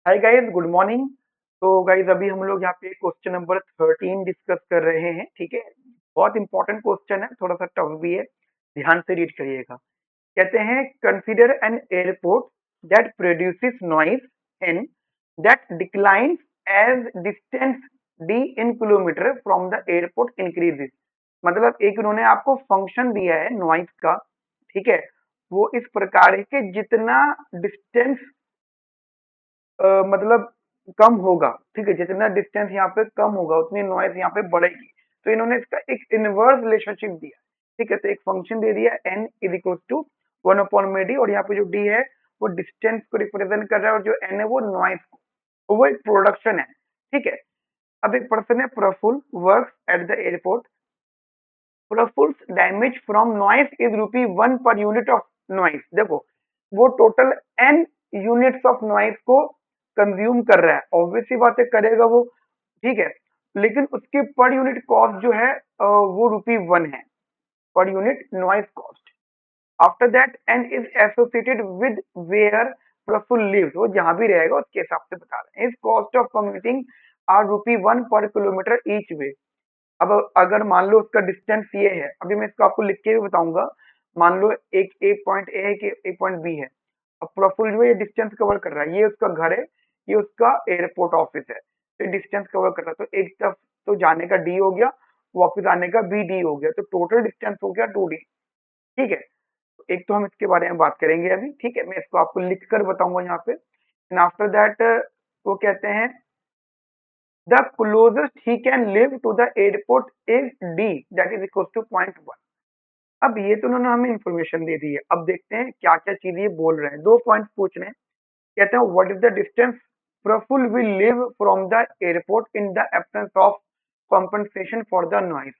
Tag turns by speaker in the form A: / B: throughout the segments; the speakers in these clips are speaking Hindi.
A: Hi guys, good morning. तो गाइस अभी हम लोग यहाँ पे क्वेश्चन नंबर 13 डिस्कस कर रहे हैं। ठीक है, बहुत इंपॉर्टेंट क्वेश्चन है, थोड़ा सा टफ भी है। ध्यान से रीड करिएगा। कहते हैं consider an airport that produces noise N that declines as distance D in kilometre from the airport increases. मतलब एक उन्होंने आपको फंक्शन दिया है नॉइज का। ठीक है, वो इस प्रकार है कि जितना डिस्टेंस मतलब कम होगा। ठीक है, जितना डिस्टेंस यहाँ पे कम होगा उतनी नॉइज यहाँ पे बढ़ेगी। तो इन्होंने इसका एक इनवर्स रिलेशनशिप दिया। ठीक है, तो एक फंक्शन दे दिया n is equal to 1/d, और यहाँ पे जो d है वो डिस्टेंस को रिप्रेजेंट कर रहा है, और जो n है वो नॉइज को, तो वो एक प्रोडक्शन है। ठीक है, अब एक पर्सन है Praful works at the airport. Praful's damage from noise is ₹1 per unit of noise. देखो, वो total n units of noise को कंज्यूम कर रहा है, ऑब्वियस सी बात है करेगा वो। ठीक है, लेकिन उसकी पर यूनिट कॉस्ट जो है वो ₹1 है, पर unit noise cost. After that N is associated with where Praful lives, वो जहां भी रहेगा उसके हिसाब से बता रहे हैं। Is cost of commuting are ₹1 per kilometre each वे। अब अगर मान लो उसका डिस्टेंस ये है, अभी मैं इसको आपको लिख के भी बताऊंगा। मान लो एक पॉइंट ए है कि एक पॉइंट बी है। अब प्रफुल जो है ये डिस्टेंस कवर कर रहा है, ये उसका घर है, ये उसका एयरपोर्ट ऑफिस है, तो डिस्टेंस कवर कर रहा है। तो एक तरफ तो जाने का डी हो गया, वापस आने का बी डी हो गया, तो टोटल डिस्टेंस हो गया 2d। ठीक है, तो एक तो हम इसके बारे में बात करेंगे अभी। ठीक है, मैं इसको आपको लिख कर बताऊंगा यहाँ पे। एंड आफ्टर दैट वो कहते हैं the closest he can live to the airport is d, that is equals to 0.1। अब ये तो उन्होंने हमें इंफॉर्मेशन दे दी है, अब देखते हैं क्या क्या चीज ये बोल रहे हैं। दो पॉइंट पूछ रहे हैं। कहते हैं what is the distance Praful will live from the airport in the absence of compensation for the noise.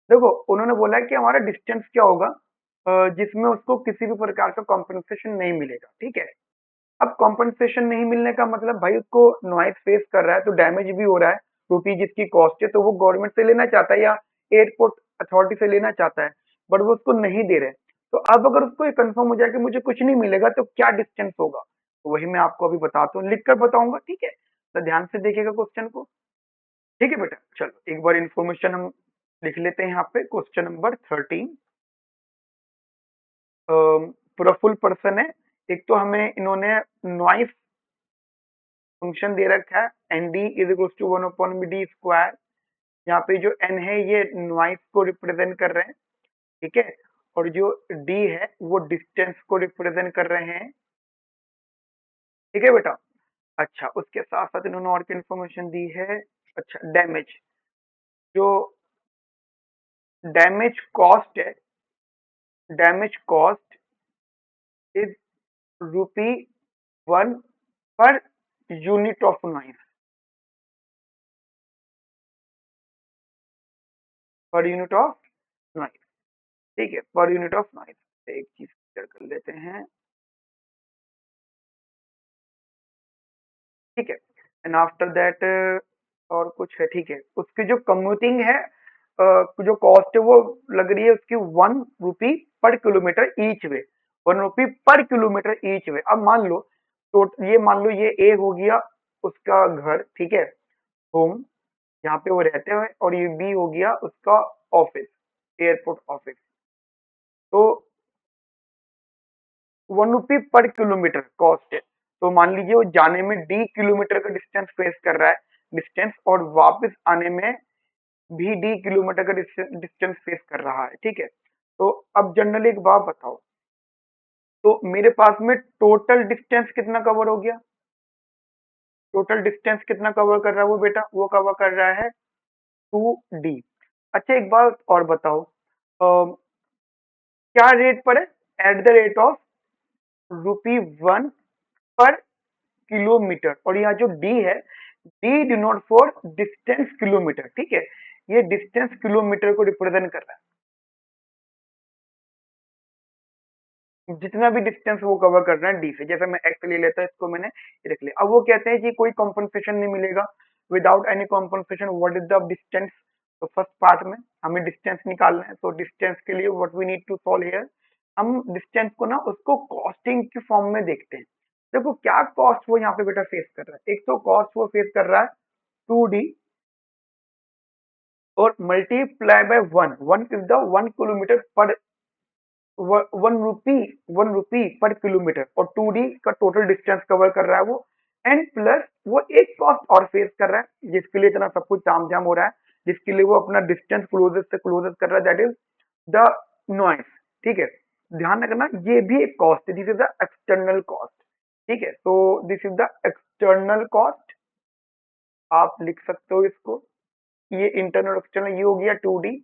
A: देखो, उन्होंने बोला है कि हमारा डिस्टेंस क्या होगा जिसमें उसको किसी भी प्रकार का कॉम्पनसेशन नहीं मिलेगा। ठीक है, अब कॉम्पनसेशन नहीं मिलने का मतलब भाई उसको नॉइज फेस कर रहा है तो डैमेज भी हो रहा है। रुपी जिसकी कॉस्ट है तो वो गवर्नमेंट से लेना चाहता है या एयरपोर्ट अथॉरिटी से लेना चाहता है, बट वो उसको नहीं दे रहे। तो अब अगर उसको ये कंफर्म हो जाए कि मुझे कुछ नहीं मिलेगा तो क्या डिस्टेंस होगा, तो वही मैं आपको अभी बताता हूँ, लिख कर बताऊंगा। ठीक है, तो ध्यान से देखिएगा क्वेश्चन को। ठीक है बेटा, चलो एक बार इन्फॉर्मेशन हम लिख लेते हैं यहाँ पे। क्वेश्चन नंबर 13 पूरा फुल पर्सन है। एक तो हमें इन्होंने नॉइस फंक्शन दे रखा है, N D is equal to 1/d²। यहाँ पे जो एन है ये नॉइस को रिप्रेजेंट कर रहे हैं। ठीक है, और जो डी है वो डिस्टेंस को रिप्रेजेंट कर रहे हैं। ठीक है बेटा, अच्छा उसके साथ साथ इन्होंने और क्या इन्फॉर्मेशन दी है। अच्छा, डैमेज, जो डैमेज कॉस्ट है, damage cost is ₹1 per unit of noise, पर यूनिट ऑफ नॉइस। ठीक है, पर यूनिट ऑफ नॉइस। एक चीज क्लियर कर लेते हैं। ठीक है, एंड आफ्टर दैट और कुछ है। ठीक है, उसकी जो कम्यूटिंग है जो कॉस्ट है वो लग रही है उसकी ₹1 पर किलोमीटर ईच वे। ₹1 पर किलोमीटर ईच वे। अब मान लो, तो ये मान लो ये ए हो गया उसका घर। ठीक है, होम, यहाँ पे वो रहते हैं, और ये बी हो गया उसका ऑफिस, एयरपोर्ट ऑफिस। तो ₹1 पर किलोमीटर कॉस्ट है। तो मान लीजिए वो जाने में डी किलोमीटर का डिस्टेंस फेस कर रहा है, डिस्टेंस, और वापस आने में भी डी किलोमीटर का डिस्टेंस फेस कर रहा है। ठीक है, तो अब जनरली एक बात बताओ, तो मेरे पास में टोटल डिस्टेंस कितना कवर हो गया? टोटल डिस्टेंस कितना कवर कर रहा है वो बेटा? वो कवर कर रहा है 2d। अच्छा एक बात और बताओ, क्या रेट पर है? At the rate of ₹1 per kilometre. और यहाँ जो डी है, D denote for distance kilometre. ठीक है, ये डिस्टेंस किलोमीटर को रिप्रेजेंट कर रहा है, जितना भी डिस्टेंस वो कवर कर रहा है डी से। जैसे मैं एक्स ले लेता है, इसको मैंने ये रख लिया। अब वो कहते हैं कि कोई कॉम्पनसेशन नहीं मिलेगा, without any compensation what is the distance. तो फर्स्ट पार्ट में हमें डिस्टेंस निकालना है, तो डिस्टेंस के लिए what we need to solve here, हम डिस्टेंस को ना उसको कॉस्टिंग की फॉर्म में देखते हैं। देखो क्या कॉस्ट वो यहाँ पे बेटा फेस कर रहा है, एक तो कॉस्ट वो फेस कर रहा है 2D और multiply by 1 is the 1 kilometre पर 1 रुपी पर किलोमीटर, और 2D का टोटल डिस्टेंस कवर कर रहा है वो, एंड प्लस वो एक कॉस्ट और फेस कर रहा है जिसके लिए इतना सब कुछ तामझाम हो रहा है, जिसके लिए वो अपना डिस्टेंस क्लोजेस्ट से क्लोजेस्ट कर रहा है, दैट इज द नॉइस। ठीक है, ध्यान रखना ये भी एक कॉस्ट है, this is the external cost. ठीक है, तो this is the external cost, आप लिख सकते हो इसको। ये इंटरनल एक्सटर्नल ये हो गया 2D,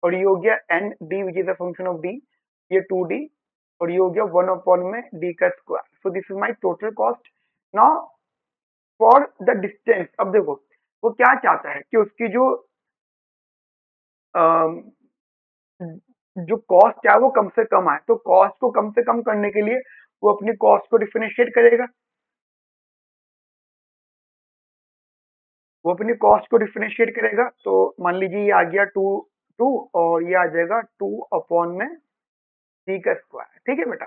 A: और ये हो गया N D which is a function of D, ये 2D, और ये हो गया 1 अपॉन में डी का square. So this is my total cost. Now for the distance, अब देखो वो क्या चाहता है कि उसकी अम, जो कॉस्ट है वो कम से कम आए, तो कॉस्ट को कम से कम करने के लिए वो अपनी कॉस्ट को डिफरेंशिएट करेगा, वो अपनी कॉस्ट को डिफरेंशिएट करेगा। तो मान लीजिए ये आ गया 2 और ये आ जाएगा 2 अपॉन में डी का स्क्वायर। ठीक है बेटा,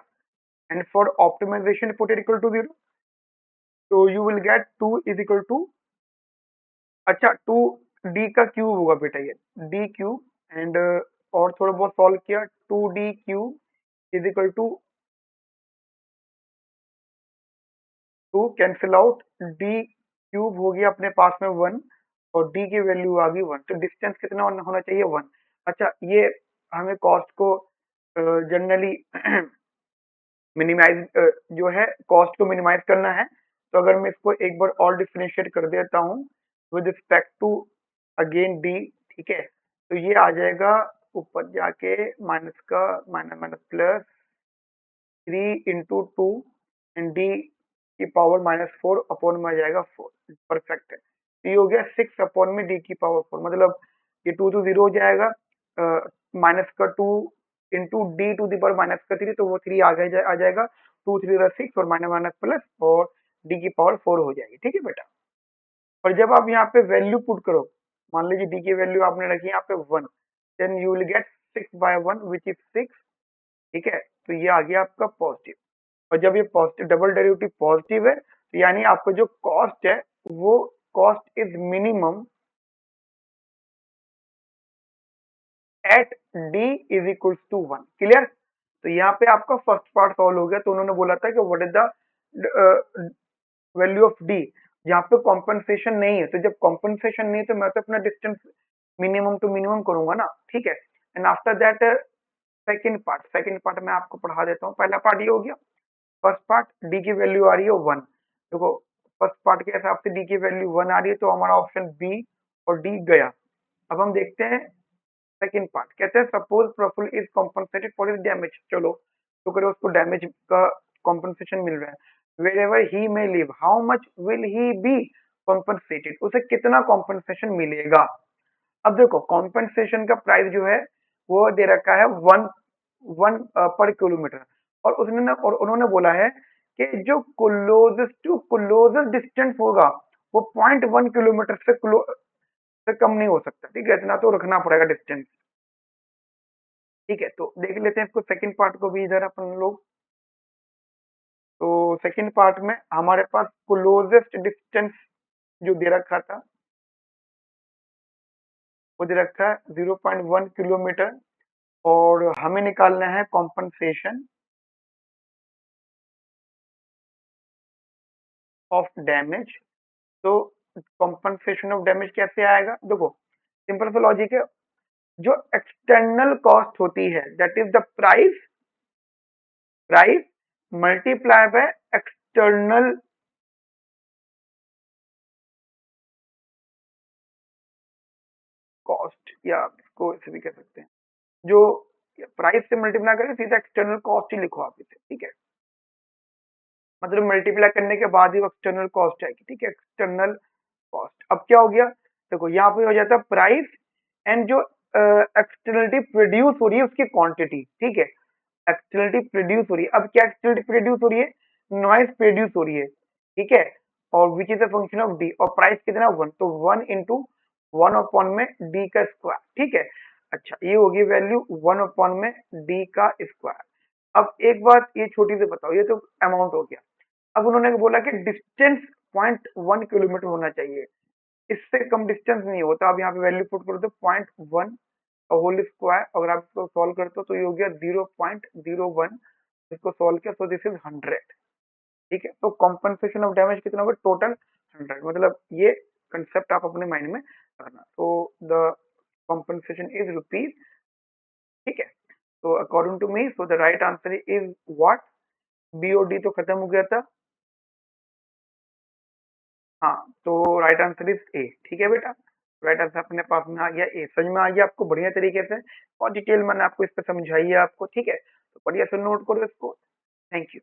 A: and for optimization put it equal to 0, तो you will get 2 is equal to, अच्छा 2D का क्यूब होगा बेटा, ये डी क्यूब, एंड और थोड़ा बहुत सॉल्व किया, 2D cube is equal to 2, cancel out, D cube हो गया अपने पास में 1, और डी की वैल्यू आ गई 1, तो डिस्टेंस कितना होना चाहिए 1। अच्छा, ये हमें कॉस्ट को जनरली मिनिमाइज जो है कॉस्ट को मिनिमाइज करना है, तो अगर मैं इसको एक बार और डिफरेंशिएट कर देता हूँ with respect to again D, ठीक है, तो ये आ जाएगा ऊपर जाके माइनस का minus minus plus 3 into 2 and D की पावर -4 अपॉन में आ जाएगा 4, परफेक्ट है। तो ये हो गया 6 अपॉन में डी की पावर 4, मतलब ये 2 तो 0 हो जाएगा, माइनस का 2 into D to the power -3, तो वो 3 आ जाएगा, 2 3 6 और माइनस माइनस प्लस, और डी की पावर 4 हो जाएगी। ठीक है बेटा, और जब आप यहाँ पे वैल्यू पुट करो, मान लीजिए डी की वैल्यू आपने रखी यहाँ पे 1, then you will get 6/1 which is 6। ठीक है, तो ये आ गया आपका पॉजिटिव, और जब ये पॉजिटिव डबल डेरिवेटिव पॉजिटिव है, तो यानी आपका जो कॉस्ट है वो cost is minimum at D is equal to 1। Clear, तो यहाँ पे आपका फर्स्ट पार्ट सॉल्व हो गया। तो उन्होंने बोला था कि what is the value of D, यहाँ पे कॉम्पनसेशन नहीं है, तो जब कॉम्पनसेशन नहीं है तो मैं तो अपना डिस्टेंस मिनिमम टू मिनिमम करूंगा ना। ठीक है, and after that second part मैं आपको पढ़ा देता हूँ। पहला पार्ट ये हो गया, फर्स्ट पार्ट डी की वैल्यू आ रही है 1, देखो फर्स्ट पार्ट के हिसाब से डी की वैल्यू 1 आ रही है, तो हमारा ऑप्शन बी और डी गया। अब हम देखते हैं सेकंड पार्ट, कहते हैं suppose Praful is compensated for his damage. चलो तो करो, उसको डैमेज का कॉम्पनसेशन मिल रहा है, wherever he may live how much will he be compensated, उसे कितना कॉम्पनसेशन मिलेगा। अब देखो कॉम्पनसेशन का प्राइस जो है वो दे रखा है 1 पर किलोमीटर, और उन्होंने बोला है कि जो क्लोजेस्ट टू क्लोजेस्ट डिस्टेंस होगा वो 0.1 किलोमीटर से कम नहीं हो सकता। ठीक है, इतना तो रखना पड़ेगा डिस्टेंस। ठीक है, तो देख लेते हैं इसको सेकंड पार्ट को भी इधर अपन लोग। तो सेकंड पार्ट में हमारे पास क्लोजेस्ट डिस्टेंस जो दे रखा था वो दे रखा है 0.1 किलोमीटर, और हमें निकालना है कॉम्पनसेशन ऑफ डैमेज। तो कॉम्पनसेशन ऑफ डैमेज कैसे आएगा, देखो सिंपल सा लॉजिक है, जो एक्सटर्नल कॉस्ट होती है that is the price multiply by external cost, या इसको इसे भी कह सकते हैं, जो प्राइस से मल्टीप्लाई करें सीधा एक्सटर्नल कॉस्ट ही लिखो आप इसे। ठीक है, मतलब मल्टीप्लाई करने के बाद ही एक्सटर्नल कॉस्ट आएगी। ठीक है, एक्सटर्नल कॉस्ट। अब क्या हो गया, देखो यहाँ पे हो जाता है प्राइस एंड जो एक्सटर्नलिटी प्रोड्यूस हो रही है उसकी क्वांटिटी। ठीक है, एक्सटर्नलिटी प्रोड्यूस हो रही है, अब क्या एक्सटर्नलिटी प्रोड्यूस हो रही है, नॉइस प्रोड्यूस हो रही है। ठीक है, और विच is a function of D, और प्राइस कितना 1, तो 1 into 1 अपॉन में डी का स्क्वायर। ठीक है, अच्छा ये होगी वैल्यू 1 अपॉन में डी का स्क्वायर। अब एक बात ये छोटी सी बताओ, ये तो अमाउंट हो गया, अब उन्होंने बोला कि डिस्टेंस 0.1 किलोमीटर होना चाहिए, इससे कम डिस्टेंस नहीं होता। अब यहाँ पे वैल्यू पुट कर दो 0.1 होल स्क्वायर, अगर आप इसको सॉल्व करते हो तो ये हो गया 0.01, इसको सॉल्व किया तो दिस इज 100। ठीक है, तो कॉम्पनसेशन ऑफ डैमेज कितना होगा टोटल 100, मतलब ये कंसेप्ट आप अपने माइंड में रखना। तो द कॉम्पनसेशन इज रुपीज। ठीक है, तो according to me so the right answer is what, BOD तो खत्म हो गया था। हाँ, तो राइट आंसर इज ए। ठीक है बेटा, राइट आंसर अपने पास में आ गया ए। समझ में आ गया आपको बढ़िया तरीके से, और डिटेल मैंने आपको इस पर समझाई है आपको। ठीक है, तो बढ़िया से नोट करो इसको। Thank you.